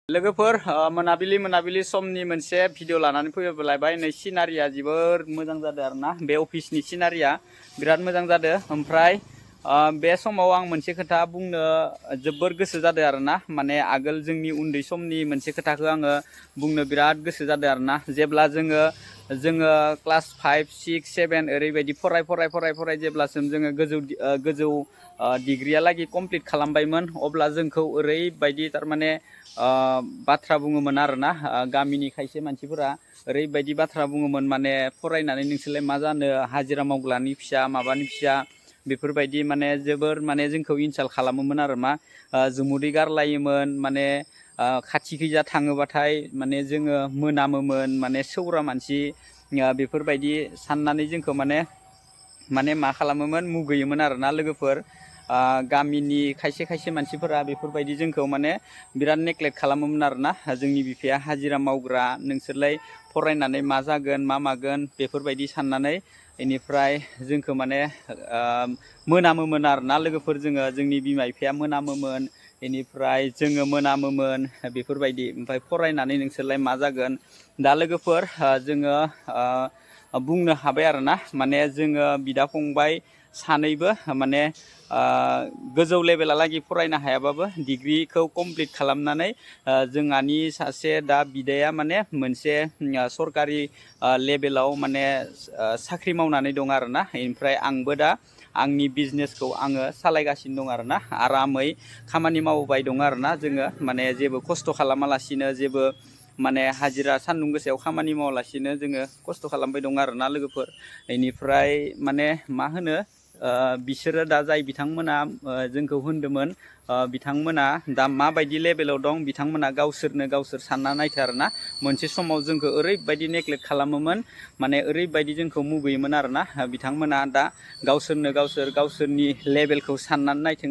लोगोफोर मोनाबिलि समनि मोनसे भिडिअ लानानै फैलायबाय नै सिनारिया जोबोर मोजां जादों आरोना बे अफिसनि सिनारिया बिराद मोजां जादों। ओमफ्राय बे समाव आं मोनसे खोथा बुंनो जोबोर गोसो जादों आरोना माने आगोल जोंनि उन्दै समनि मोनसे खोथाखौ आङो बुंनो बिराद गोसो जादों आरोना जेब्ला जोङो क्लास 5, 6, 7 ओरैबायदि फराय जेब्लासिम जोङो गोजौ डिग्रियालागै कमप्लिट खालामबायमोन अब्ला जोंखौ ओरैबायदि थारमाने बाथ्रा बुङोमोन आरोना गामिनि खायसे मानसिफोरा ओरैबायदि बाथ्रा बुङोमोन माने फरायनानै नोंसोरलाय मा जानो हाजिरा मावग्रानि फिसा माबानि फिसा बेफोरबायदि माने जोबोर माने जोंखौ इनसाल्ट खालामोमोन आरो मा जुमुदै गारलायोमोन माने खाथिखैजा थाङोबाथाय माने जोङो मोनामोमोन माने सौरा मानसि बेफोरबायदि साननानै जोंखौ माने मा खालामोमोन मुगैयोमोन आरोना लोगोफोर गामिनि खायसे मानसिफोरा बेफोरबायदि जोंखौ माने बिराद नेग्लेक्ट खालामोमोन आरोना जोंनि बिफाया हाजिरा मावग्रा नोंसोरलाय फरायनानै मा जागोन मा मागोन बेफोरबायदि साननानै बेनिफ्राय जोंखौ माने मोनामोमोन आरोना लोगोफोर जोंनि बिमा बिफाया मोनामोमोन बेनिफ्राय जोङो मोनामोमोन बेफोरबायदि ओमफ्राय फरायनानै नोंसोरलाय मा जागोन दा लोगोफोर जोङो बुंनो हाबाय आरोना माने जोङो बिदा फंबाय सानैबो माने गोजौ लेभेलालागै फरायनो हायाबाबो डिग्रिखौ कमप्लिट खालामनानै जोंहानि सासे दा बिदाया माने मोनसे सरकारि लेभेलाव माने साख्रि मावनानै दं आरोना ओमफ्राय आंबो दा आंनि बिजनेसखौ आङो सालायगासिनो दं आरोना आरामै खामानि मावबाय दं आरोना जोङो माने जेबो खस्थ' खालामालासिनो जेबो माने हाजिरा सान्दुं गोसायाव खामानि मावालासिनो जोङो खस्थ' खालामबाय दं आरोना लोगोफोर बेनिफ्राय माने मा होनो बिसोरो दा जाय बिथांमोना जोंखौ होनदोंमोन बिथांमोना दा माबायदि लेभेलाव दं बिथांमोना गावसोर सानना नायथो आरोना मोनसे समाव जोंखौ ओरैबायदि नेग्लेक्ट खालामोमोन माने ओरैबायदि जोंखौ मुगैयोमोन आरोना बिथांमोना दा गावसोरनि लेभेलखौ साननानै नायथों